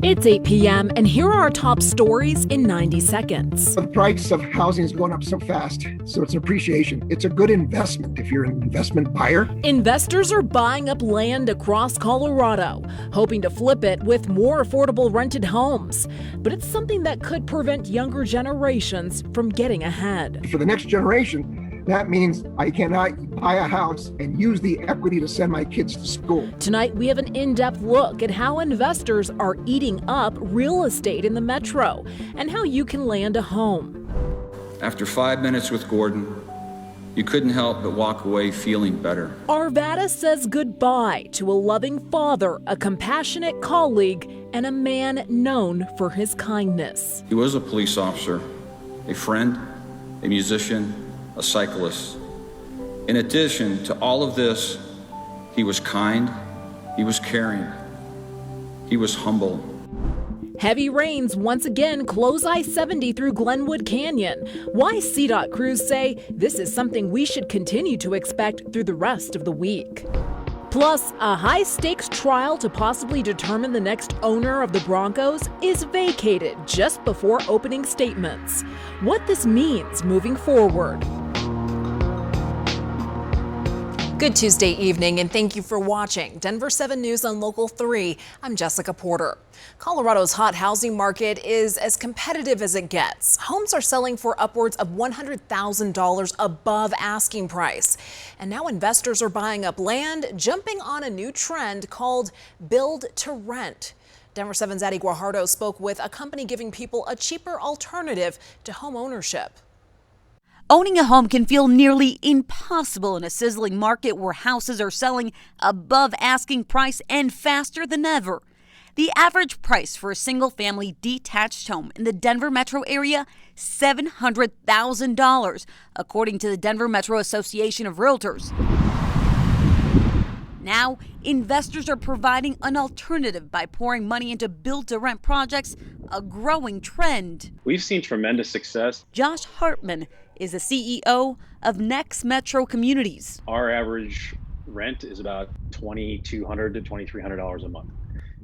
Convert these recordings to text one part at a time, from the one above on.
It's 8 p.m. and here are our top stories in 90 seconds. The price of housing is going up so fast, so it's an appreciation. It's a good investment if you're an investment buyer. Investors are buying up land across Colorado, hoping to flip it with more affordable rented homes. But it's something that could prevent younger generations from getting ahead. For the next generation, that means I cannot buy a house and use the equity to send my kids to school. Tonight, we have an in-depth look at how investors are eating up real estate in the metro and how you can land a home. After 5 minutes with Gordon, you couldn't help but walk away feeling better. Arvada says goodbye to a loving father, a compassionate colleague, and a man known for his kindness. He was a police officer, a friend, a musician, a cyclist. In addition to all of this, he was kind, he was caring, he was humble. Heavy rains once again close I-70 through Glenwood Canyon. Why CDOT crews say this is something we should continue to expect through the rest of the week. Plus, a high-stakes trial to possibly determine the next owner of the Broncos is vacated just before opening statements. What this means moving forward. Good Tuesday evening, and thank you for watching Denver7 News on Local 3. I'm Jessica Porter. Colorado's hot housing market is as competitive as it gets. Homes are selling for upwards of $100,000 above asking price. And now investors are buying up land, jumping on a new trend called build to rent. Denver7's Addie Guajardo spoke with a company giving people a cheaper alternative to home ownership. Owning a home can feel nearly impossible in a sizzling market where houses are selling above asking price and faster than ever. The average price for a single-family detached home in the Denver metro area, $700,000, according to the Denver Metro Association of Realtors. Now, investors are providing an alternative by pouring money into build-to-rent projects, a growing trend. We've seen tremendous success. Josh Hartman is the CEO of Next Metro Communities. Our average rent is about $2,200 to $2,300 a month.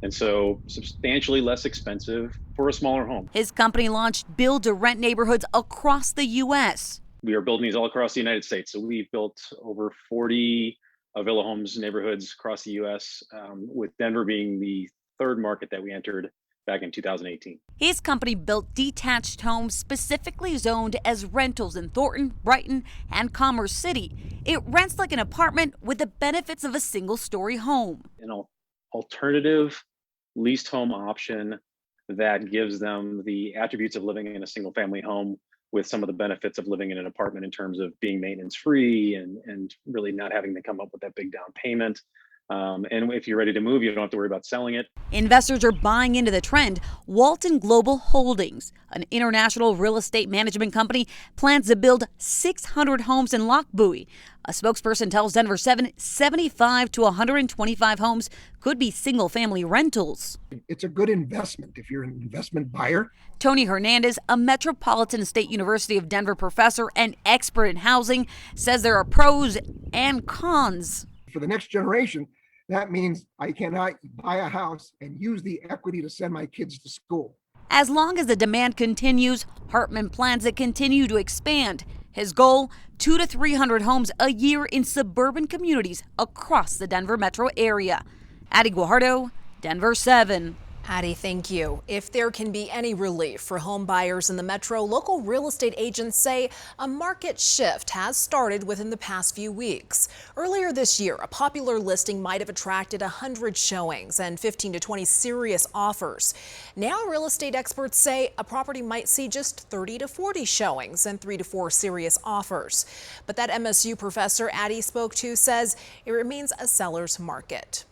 And so substantially less expensive for a smaller home. His company launched build-to-rent neighborhoods across the U.S. We are building these all across the United States. So we've built over 40 villa homes neighborhoods across the U.S., with Denver being the third market that we entered back in 2018. His company built detached homes specifically zoned as rentals in Thornton, Brighton, and Commerce City. It rents like an apartment with the benefits of a single-story home. An alternative leased home option that gives them the attributes of living in a single-family home with some of the benefits of living in an apartment in terms of being maintenance-free and really not having to come up with that big down payment. And if you're ready to move, you don't have to worry about selling it. Investors are buying into the trend. Walton Global Holdings, an international real estate management company, plans to build 600 homes in Lockbuoy. A spokesperson tells Denver7 75 to 125 homes could be single-family rentals. It's a good investment if you're an investment buyer. Tony Hernandez, a Metropolitan State University of Denver professor and expert in housing, says there are pros and cons. For the next generation, that means I cannot buy a house and use the equity to send my kids to school. As long as the demand continues, Hartman plans to continue to expand. His goal, 200 to 300 homes a year in suburban communities across the Denver metro area. Addie Guajardo, Denver7. Addie, thank you. If there can be any relief for home buyers in the metro, local real estate agents say a market shift has started within the past few weeks. Earlier this year, a popular listing might have attracted 100 showings and 15 to 20 serious offers. Now, real estate experts say a property might see just 30 to 40 showings and 3 to 4 serious offers. But that MSU professor Addie spoke to says it remains a seller's market.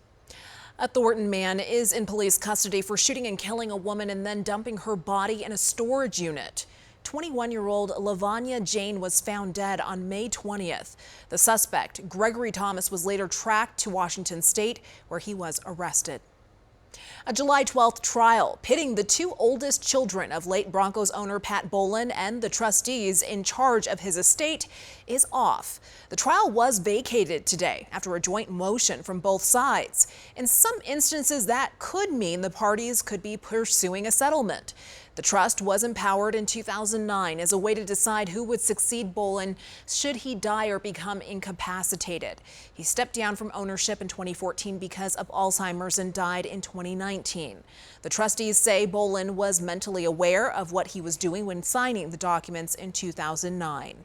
A Thornton man is in police custody for shooting and killing a woman and then dumping her body in a storage unit. 21-year-old Lavanya Jane was found dead on May 20th. The suspect, Gregory Thomas, was later tracked to Washington State, where he was arrested. A July 12th trial pitting the two oldest children of late Broncos owner Pat Bolin and the trustees in charge of his estate is off. The trial was vacated today after a joint motion from both sides. In some instances, that could mean the parties could be pursuing a settlement. The trust was empowered in 2009 as a way to decide who would succeed Bolin should he die or become incapacitated. He stepped down from ownership in 2014 because of Alzheimer's and died in 2019. The trustees say Bolin was mentally aware of what he was doing when signing the documents in 2009.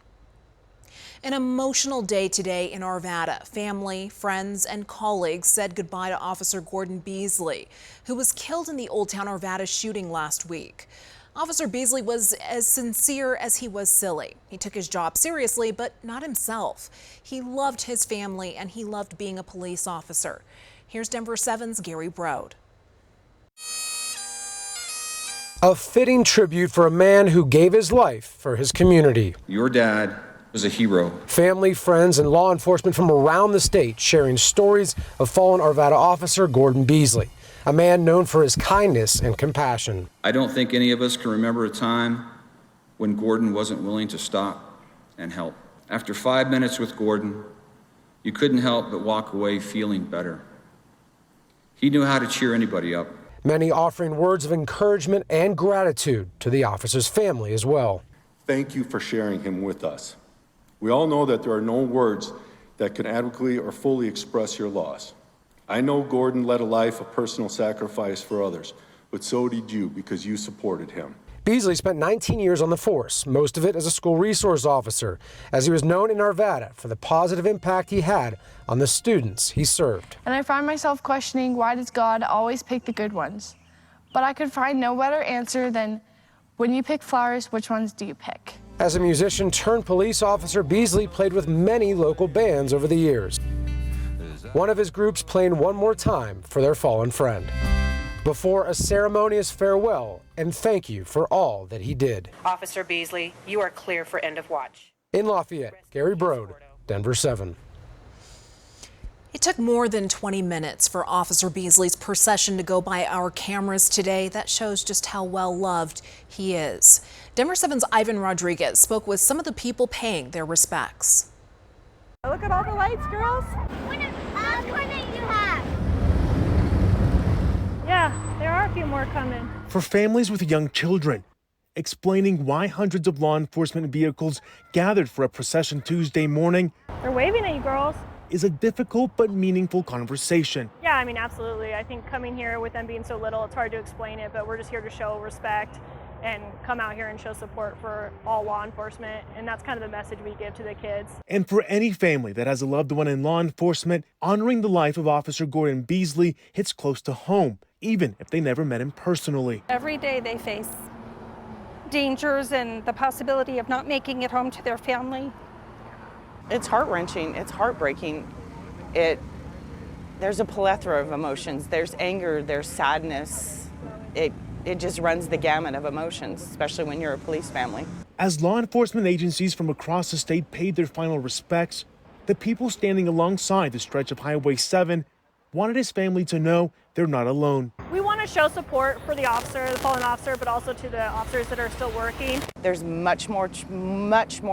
An emotional day today in Arvada. Family, friends, and colleagues said goodbye to Officer Gordon Beasley, who was killed in the Old Town Arvada shooting last week. Officer Beasley was as sincere as he was silly. He took his job seriously, but not himself. He loved his family and he loved being a police officer. Here's Denver7's Gary Brode. A fitting tribute for a man who gave his life for his community. Your dad was a hero. Family, friends, and law enforcement from around the state sharing stories of fallen Arvada officer Gordon Beasley, a man known for his kindness and compassion. I don't think any of us can remember a time when Gordon wasn't willing to stop and help. After 5 minutes with Gordon, you couldn't help but walk away feeling better. He knew how to cheer anybody up. Many offering words of encouragement and gratitude to the officer's family as well. Thank you for sharing him with us. We all know that there are no words that can adequately or fully express your loss. I know Gordon led a life of personal sacrifice for others, but so did you because you supported him. Beasley spent 19 years on the force, most of it as a school resource officer, as he was known in Arvada for the positive impact he had on the students he served. And I find myself questioning, why does God always pick the good ones? But I could find no better answer than, when you pick flowers, which ones do you pick? As a musician turned police officer, Beasley played with many local bands over the years. One of his groups playing one more time for their fallen friend, before a ceremonious farewell and thank you for all that he did. Officer Beasley, you are clear for end of watch. In Lafayette, Gary Brode, Denver7. It took more than 20 minutes for Officer Beasley's procession to go by our cameras today. That shows just how well loved he is. Denver7's Ivan Rodriguez spoke with some of the people paying their respects. Look at all the lights, girls. What equipment you have? Yeah, there are a few more coming. For families with young children, explaining why hundreds of law enforcement vehicles gathered for a procession Tuesday morning. They're waving at you, girls. Is a difficult but meaningful conversation. Yeah, I mean, absolutely. I think coming here with them being so little, it's hard to explain it, but we're just here to show respect and come out here and show support for all law enforcement. And that's kind of the message we give to the kids. And for any family that has a loved one in law enforcement, honoring the life of Officer Gordon Beasley hits close to home, even if they never met him personally. Every day they face dangers and the possibility of not making it home to their family. It's heart-wrenching, it's heartbreaking. There's a plethora of emotions. There's anger, there's sadness. It just runs the gamut of emotions, especially when you're a police family. As law enforcement agencies from across the state paid their final respects, the people standing alongside the stretch of Highway 7 wanted his family to know they're not alone. We want to show support for the officer, the fallen officer, but also to the officers that are still working. There's much more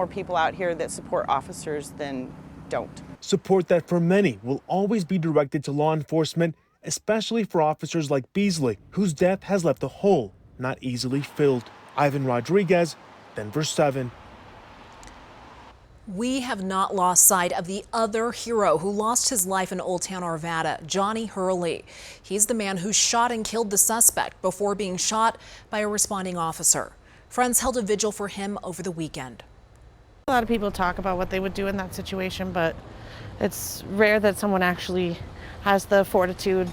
people out here that support officers than don't. Support that for many will always be directed to law enforcement, especially for officers like Beasley, whose death has left a hole not easily filled. Ivan Rodriguez, Denver7. We have not lost sight of the other hero who lost his life in Old Town Arvada, Johnny Hurley. He's the man who shot and killed the suspect before being shot by a responding officer. Friends held a vigil for him over the weekend. A lot of people talk about what they would do in that situation, but it's rare that someone actually has the fortitude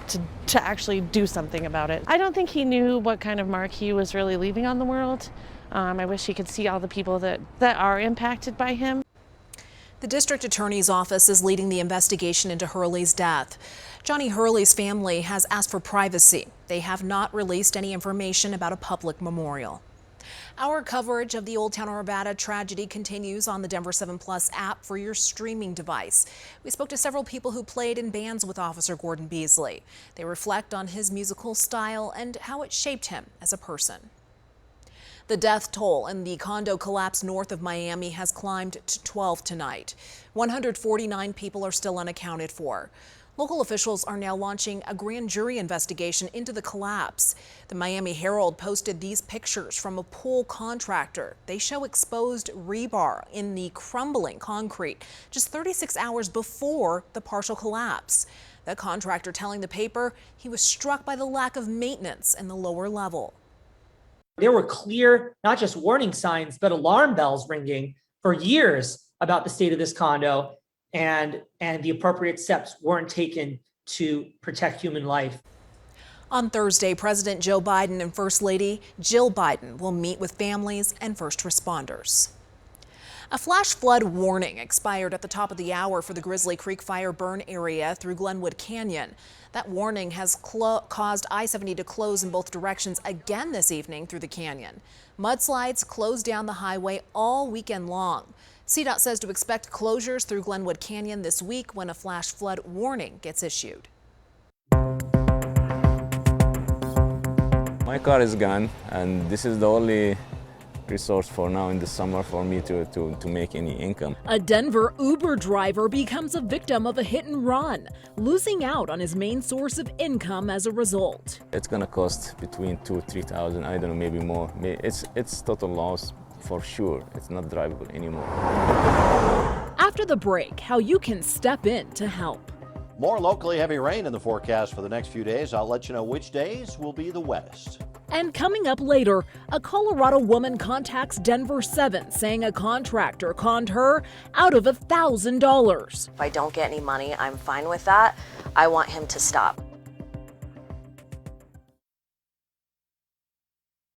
to actually do something about it. I don't think he knew what kind of mark he was really leaving on the world. I wish he could see all the people that are impacted by him. The district attorney's office is leading the investigation into Hurley's death. Johnny Hurley's family has asked for privacy. They have not released any information about a public memorial. Our coverage of the Old Town Arvada tragedy continues on the Denver7 Plus app for your streaming device. We spoke to several people who played in bands with Officer Gordon Beasley. They reflect on his musical style and how it shaped him as a person. The death toll in the Condo Collapse north of Miami has climbed to 12 tonight. 149 people are still unaccounted for. Local officials are now launching a grand jury investigation into the collapse. The Miami Herald posted these pictures from a pool contractor. They show exposed rebar in the crumbling concrete just 36 hours before the partial collapse. The contractor telling the paper he was struck by the lack of maintenance in the lower level. There were clear, not just warning signs, but alarm bells ringing for years about the state of this condo, and the appropriate steps weren't taken to protect human life. On Thursday, President Joe Biden and First Lady Jill Biden will meet with families and first responders. A flash flood warning expired at the top of the hour for the Grizzly Creek fire burn area through Glenwood Canyon. That warning has caused I-70 to close in both directions again this evening through the canyon. Mudslides closed down the highway all weekend long. CDOT says to expect closures through Glenwood Canyon this week when a flash flood warning gets issued. My car is gone, and this is the only resource for now in the summer for me to make any income. A Denver Uber driver becomes a victim of a hit and run, losing out on his main source of income as a result. It's gonna cost between $2,000 to $3,000, I don't know, maybe more. It's total loss for sure. It's not drivable anymore. After the break, how you can step in to help. More locally heavy rain in the forecast for the next few days. I'll let you know which days will be the wettest. And coming up later, a Colorado woman contacts Denver7 saying a contractor conned her out of $1,000. If I don't get any money, I'm fine with that. I want him to stop.